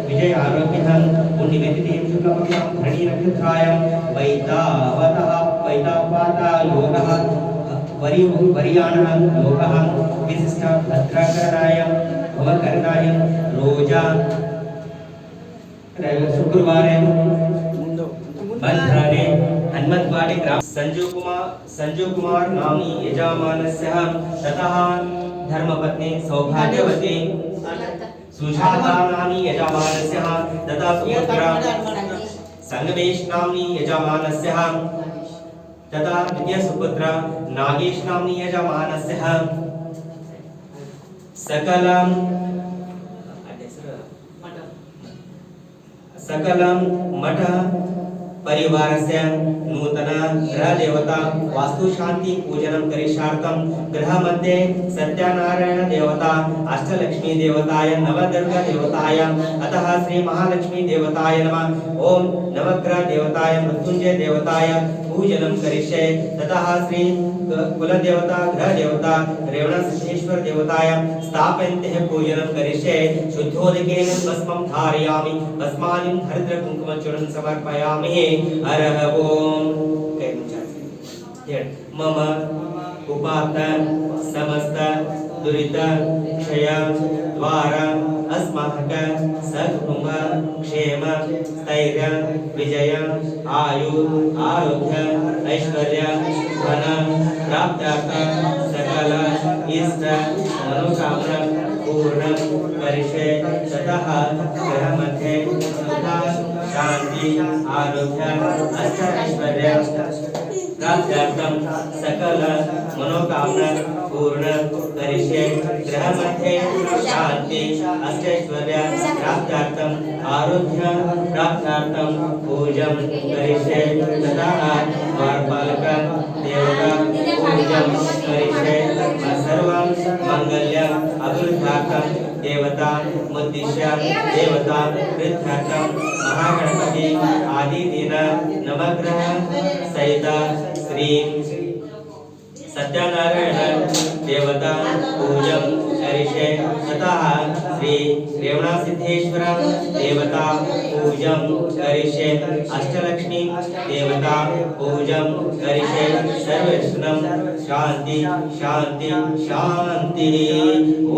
विजय आरोग्यं पुण्यवेदितीं शुक्लपक्षं धरणी नक्षत्रायां वैतावतः वैतावाता योगः वरियाणः योगः विशिष्ट भद्राकरणाय भवकरणाय रोजा शुक्रवार मंत्रालय हनुमतवाड़ी ग्राम संजू कुमार नामी यजमानस्य ततः धर्मपत्नी सौभाग्यवती सुजाता नामी यजमानस्य तथा सुपुत्र संगमेश नामी यजमानस्य तथा द्वितीय सुपुत्र नागेश नामी यजमानस्य सकलं मठ परिवारस्य नूतन ग्रह देवता वास्तु शांति पूजनं करिष्यार्थं गृह मध्ये सत्यनारायण देवता अष्टलक्ष्मी देवताय नवदुर्गा देवताय अतः श्री महालक्ष्मी देवताय नमः ओम नवग्रह देवताय मृत्युंजय देवताय पूजनं करिष्ये ततः श्री कुल देवता ग्रह देवता रेवण सिद्धेश्वर देवताय स्थापयन्ते पूजनं करिष्ये शुद्धोदकेन भस्मं धारयामि भस्मानं हरिद्र कुंकुमचूर्णं समर्पयामि हरः ओम मम उपात समस्त दुरित क्षय द्वारा अस्माक सकुटुंब क्षेम स्थैर्य विजय आयु आरोग्य ऐश्वर्य धन प्राप्त्यार्थं सकल इष्ट मनोकामना पूर्ण करिष्ये ततः गृह मध्ये शांति आरोग्य अष्टैश्वर्य प्राप्त्यार्थं सकल मनोकामना पूर्ण करिष्ये गृह मध्ये शांति अष्टैश्वर्य प्राप्त्यार्थं आरोग्य प्राप्त्यार्थं पूजं करिष्ये ततः द्वारपालक देवता पूजं करिष्ये सर्वं मंगल्य अभिवृद्ध्यार्थं देवता मुद्दिश्य देवता वृद्ध्यार्थं महागणपति आदि दिन नवग्रह सहित श्री सत्यनारायण देवता पूजं करिष्ये ततः श्री रेवण सिद्धेश्वर देवता पूजं करिष्ये अष्टलक्ष्मी देवता पूजं करिष्ये सर्वविष्णुं शांति शांति शांति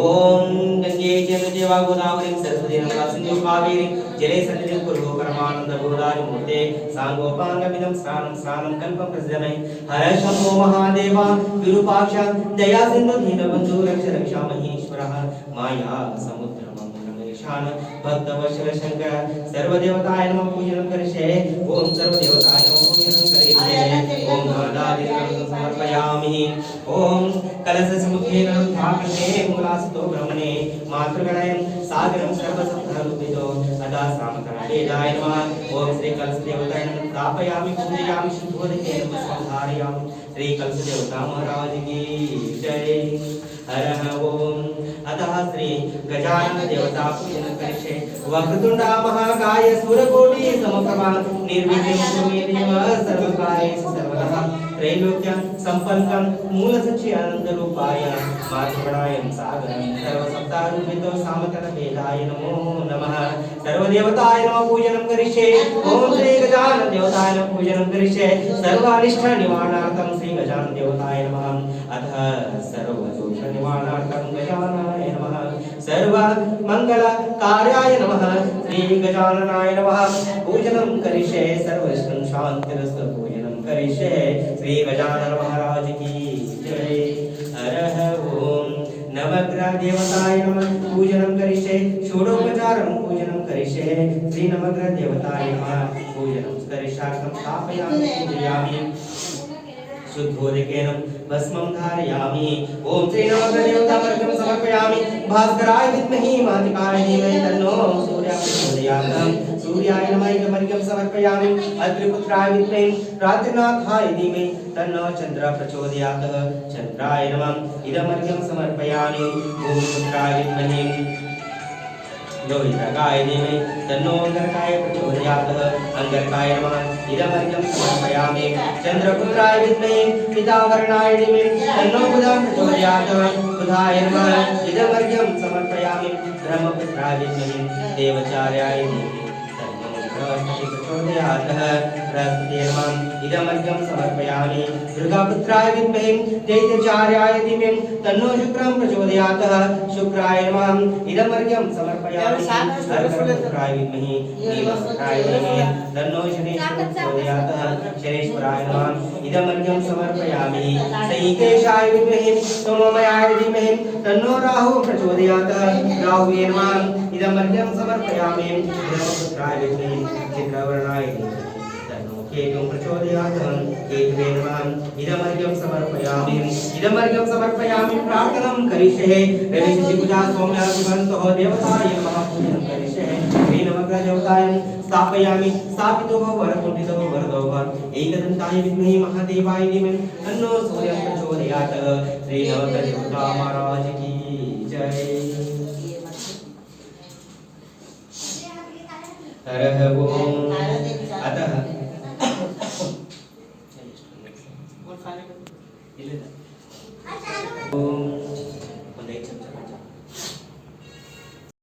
ओम गंगे जलदेवा गोदावरी सरस्वती नर्मदा सिंधु कावेरी जले सन्निधिं कुरु परमानंद बोधारि मूर्ते सांगोपांगमिदं स्नानं स्नानं कल्पं प्रसजनै हर शंभो महादेवा विरूपाक्ष दया सिंधु दीनबंधु रक्ष रक्षा महेश्वरः माया समुद्र मंगलमेशान भक्तवत्सल शंकर सर्वदेवताय नमः पूजनं करिष्ये ओम सर्वदेवताय नमः पूजनं करिष्ये ओम नादादिकं समर्पयामि ओम कलशसमुखेन भागते मूलास्तो ब्रह्मणे मातृगणयं सागरं सर्वसप्तरूपितो अदा सामकरणेदाय नमः ओम श्री कलशदेवताय नमः स्थापयामि पूजयामि शुद्धोदकेन संधारयामि श्री कलशदेवता महाराज की जय हरः ओम अतः श्री गजानन देवता पूजन करिष्ये वक्रतुंड महाकाय सूर्यकोटि समप्रभा निर्विघ्नं कुरु मे देव सर्वकार्येषु सर्वदा त्रैलोक्य संपन्नं मूलसच्चि आनंद रूपाय मातृगणायं सागरं सर्वसप्तारूपितो सामकरण वेदाय नमो नमः सर्वदेवताय नमः पूजनं करिष्ये ओम श्री गजानन देवताय नमः पूजनं करिष्ये सर्वानिष्ट निवारणार्थं श्री गजानन देवताय नमः अतः सर्वदोष निवारणार्थं गजाननाय नमः सर्व मंगल कार्याय नमः श्री गजाननाय नमः पूजनं करिष्ये सर्वविष्णु शांतिरस्तु पूजनं करिष्ये श्री गजानन महाराज की जय हरः ओम नवग्रह देवताय नमः पूजनं करिष्ये षोडोपचारं पूजनं करिष्ये श्री नवग्रह देवताय नमः पूजनं करिष्यार्थं स्थापयामि पूजयामि शुद्धोदकेन भस्मं धारयामि ओम श्री नवग्रह देवतामर्घ्यं समर्पयामि भास्कराय विद्महे मातृकाय धीमहि तन्नो सूर्यः प्रचोदयात् सूर्याय नमः इदमर्घ्यं समर्पयामि अत्रिपुत्राय विद्महे रात्रिनाथाय धीमहि तन्नो चन्द्रः प्रचोदयात् चन्द्राय नमः इदमर्घ्यं समर्पयामि भूमिपुत्राय विद्महे लोहितगाय धीमहि तन्नो अंगरकाय प्रचोदयात्। अंगरकाय नमः इदमर्घ्यं समर्पयामि। चंद्रपुत्राय विद्महे पीताम्बरनाय धीमहि तन्नो बुधः प्रचोदयात्। बुधाय नमः इदमर्घ्यं समर्पयामि। ब्रह्मपुत्राय विद्महे देवचार्याय धीमहि तन्नो बृहस्पतिः प्रचोदयात्। बृहस्पतये नमः इदमर्घ्यं समर्पयामि। दुर्गापुत्राय विद्महे दैत्यचार्याय धीमहि तन्नो शुक्रं प्रचोदयात्। शुक्राय नमः इदमर्घ्यं समर्पयामि। अर्कपुत्राय विद्महे नीलपुत्राय धीमहि तन्नो शनेश्वरः प्रचोदयात्। शनेश्वराय नमः इदमर्घ्यं समर्पयामि। सहीकेशाय विद्महे सोममयाय धीमहि तन्नो राहुः प्रचोदयात्। राहुवे नमः इदमर्घ्यं समर्पयामि। ब्रह्मपुत्राय विद्महे चित्रवर्णाय धीमहि केतुं प्रचोदयात्। केतवे नमः इदमर्घ्यं समर्पयामि। इदमर्घ्यं समर्पयामि। प्रार्थनां करिष्ये। रविशशिपूजा सौम्या भवन्तः देवताय नमः पूजनं करिष्ये। श्रीनवग्रहदेवताय स्थापयामि। स्थापितो भव वरकुण्ठितो वरदो भव। एकदन्ताय विद्महे महादेवाय धीमहि तन्नो सूर्यः प्रचोदयात्। श्रीनवग्रहदेवता महाराज की जय। हरः ओम। अतः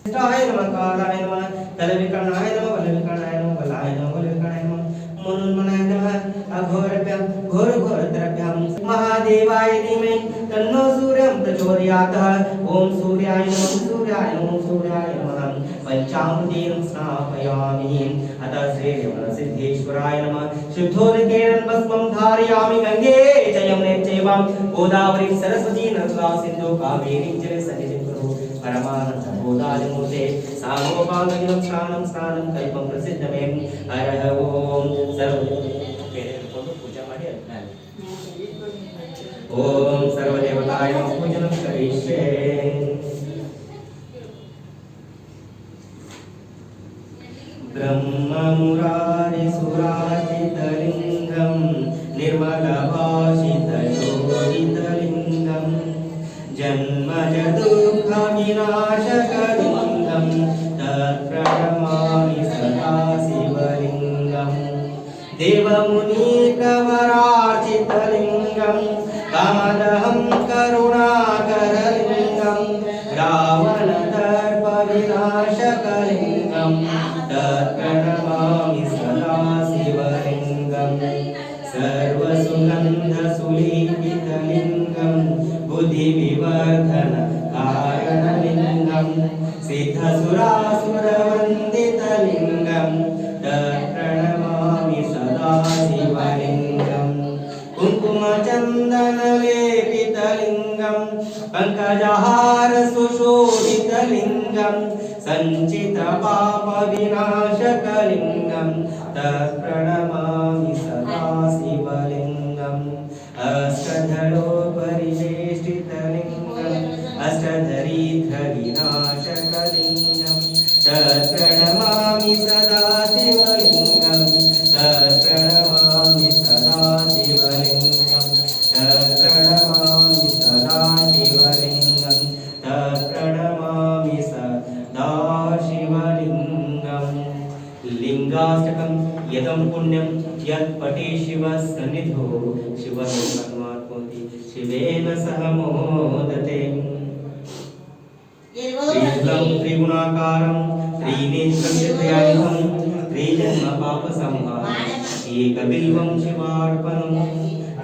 शिष्टाय नमः कालाय नमः तलविकर्णाय नमः वलविकर्णाय नमः वलाय नमः वलविकर्णाय नमः मनोन्मनाय नमः अघोरभ्यां घोरघोरतरभ्यां महादेवाय धीमहि तन्नो सूर्यं प्रचोदयात्। ओम सूर्याय नमः सूर्याय नमः सूर्याय नमः पंचामृतेन स्नापयामि। अतः श्री सिद्धेश्वराय नमः शुद्धोदकेन भस्मं धारयामि। गंगे च यमुने चैव गोदावरी सरस्वती नर्मदा सिन्धु कावेरी जलसन्निधिं कुरु। परमानंद बोधादिमूर्ते सामोपांगं स्नानं स्नानं कल्पं प्रसिद्धमे। हरः ओम। पूजा ಮಾಡಿ ओम सर्वदेवताय नमः पूजनं करिष्ये। ब्रह्ममुरारिसुरार्चितलिङ्गं निर्मलभाषितयोगितलिङ्गं जन्मजदुःखविनाशकलिङ्गं तत्प्रणमामि सदा शिवलिङ्गं। देवमुनिप्रवरार्चितलिङ्गं कामदहं करुणाकरलिङ्गं रावणदर्पविनाशकलिङ्गं तत्प्रणमामि सदा शिवलिङ्गं। सर्वसुगन्धसुलेपितलिङ्गं बुद्धिविवर्धनकारणलिङ्गं सिद्धसुरासुरवन्दितलिङ्गं तत्प्रणमामि सदा शिवलिङ्गं। कुङ्कुमचन्दनलेपितलिङ्गं पङ्कजहार सुशोभितलिङ्गं सञ्चितपापविनाशकलिङ्गं तत्प्रणमामि सदा शिवलिङ्गं। अष्टधरोपरिवेष्टितलिङ्गं अष्टधरीध्रविनाशकलिङ्गं तत्प्रणमामि सदा शिवलिङ्गं। तत्प्रणमामि सदा शिवलिङ्गं। तत्प्रणमामि सदा शिवलिङ्गं। तत्प्रणमामि सदा शिवलिङ्गं। लिङ्गाष्टकं यदं पुण्यं यत् पठे शिवसन्निधौ शिवलोकन्माप्नोति शिवेन सह मोदते। त्रिशूलं त्रिगुणाकारं त्रिनेत्रं त्रिदयायुधं त्रिजन्मपापसंहारम् एकबिल्वं शिवार्पणम्।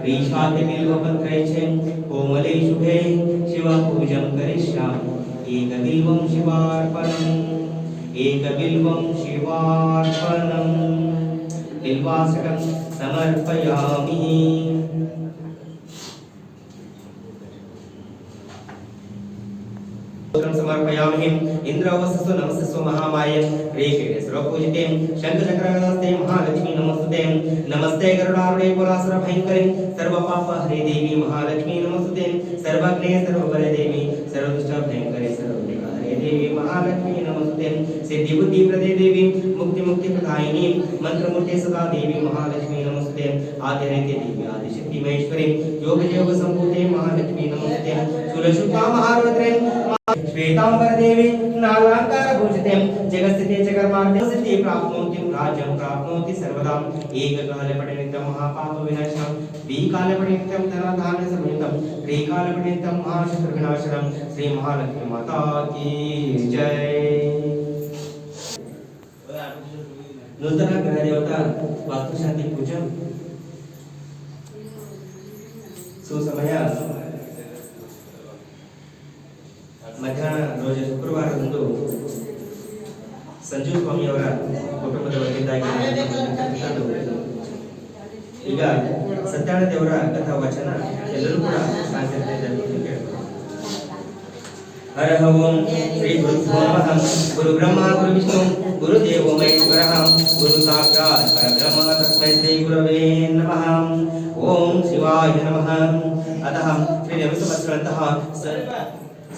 त्रिशातिबिल्वपत्रै च कोमले शुभे शिवपूजं करिष्यामि। एकबिल्वं शिवार्पणम् एकबिल्वं शिवार्पणम्। बिल्वाष्टकं समर्पयामि। समर्पयामि। इंद्रवस्तु नमस्तस्व महामाये प्रेषणे सर्वपूजिते शंखचक्रगणस्ते महालक्ष्मी नमस्तुते। नमस्ते गरुडारूढे कुलासुरभयङ्करे सर्वपापहरे देवी महालक्ष्मी नमस्तुते। सर्वज्ञे सर्वबले देवी सर्वदुष्टभयङ्करे सर्वविघ्नहरे देवी महालक्ष्मी नमस्तुते। सिद्धिबुद्धिप्रदे देवी मुक्तिप्रदायिनी मंत्रमूर्ते सदा देवी महालक्ष्मी नमस्तुते। आदिनित्य देवी आदिशक्ति महेश्वरी योग संभूते महालक्ष्मी नमस्तुते। शूलशुक्ला महारुद्रे श्वेतांबर देवी नालांकार भूषिते सत्यं जगत्स्थिते च कर्मार्थे सिद्धि प्राप्नोति राज्यं प्राप्नोति सर्वदा एककाले पठनित्यं महापापविनाशनं द्विकाले पठनित्यं धनधान्यसमयुतं त्रिकाले पठनित्यं महाशत्रुविनाशनं श्री महालक्ष्मी माता की जय। नूतन ग्रह देवता वास्तुशांति पूजन सुसमय ಮಧ್ಯಾಹ್ನ ರೋಜ ಶುಕ್ರವಾರದಂದು ಸಂಜೀವ್ ಸ್ವಾಮಿ ಅವರ ಕುಟುಂಬದ ವತಿಯಿಂದಾಗಿ ಈಗ ಸತ್ಯನಾರಾಯಣ ದೇವರ ಕಥಾ ವಚನ ಎಲ್ಲರೂ ಕೂಡ ಹರ ಓಂ ಶ್ರೀ ಗುರುಭ್ಯೋ ನಮಃ ಗುರು ಬ್ರಹ್ಮ ಗುರು ವಿಷ್ಣು ಗುರು ದೇವೋ ಮಹೇಶ್ವರಃ ಗುರು ಸಾಕ್ಷಾತ್ ಪರಬ್ರಹ್ಮ ತಸ್ಮೈ ಶ್ರೀ ಗುರವೇ ನಮಃ ಓಂ ಶಿವಾಯ ನಮಃ ಅತಃ ಶ್ರೀ ನಮಸ್ಕರಿಸುವಂತಹ ಸರ್ವ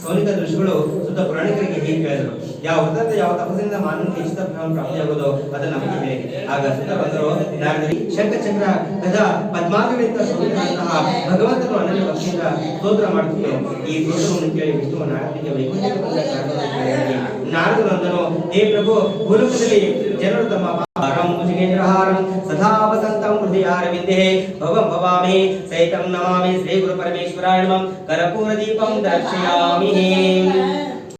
ಸೌನಿಕ ಋಷಿಗಳು ಸುತ್ತ ಪುರಾಣಿಕರಿಗೆ ಹೀಗೆ ಹೇಳಿದರು, ಯಾವ ವ್ರತದ ಯಾವ ತಪಸ್ಸಿನಿಂದ ಮಾನವನಿಗೆ ಇಷ್ಟ ಪ್ರಾಪ್ತಿಯಾಗುವುದೋ ಅದನ್ನು ನಮಗೆ ಹೇಳಿ. ಆಗ ಸುತ್ತ ಬಂದರು ನಾರದರಿ ಶಂಖಚಕ್ರ ಗದ ಪದ್ಮಾಂಗಗಳಿಂದ ಶೋಭಿತವಂತಹ ಭಗವಂತನು ಅನನ್ಯ ಭಕ್ತಿಯಿಂದ ಸ್ತೋತ್ರ ಮಾಡುತ್ತಿದ್ದರು. ಈ ಸ್ತೋತ್ರವನ್ನು ಕೇಳಿ ವಿಷ್ಣುವು ನಾರದನಿಗೆ ವೈಕುಂಠಕ್ಕೆ ಬಂದ ಕಾರಣವನ್ನು ನಾರದರು ಅಂದನು, ಹೇ ಪ್ರಭು, ಭೂಲೋಕದಲ್ಲಿ ಜನರು ತಮ್ಮ ಹಾರಂ ಭುಜಗೇಂದ್ರಹಾರಂ ಸದಾ ವಸಂತಂ ಹೃದಯಾರವಿಂದೇ ಭವಂ ಭವಾಮಿ ಸಹಿತಂ ನಮಾಮಿ ಶ್ರೀ ಗುರು ಪರಮೇಶ್ವರಾಯ ನಮಃ ಕರ್ಪೂರ ದೀಪಂ ದರ್ಶಯಾಮಿ.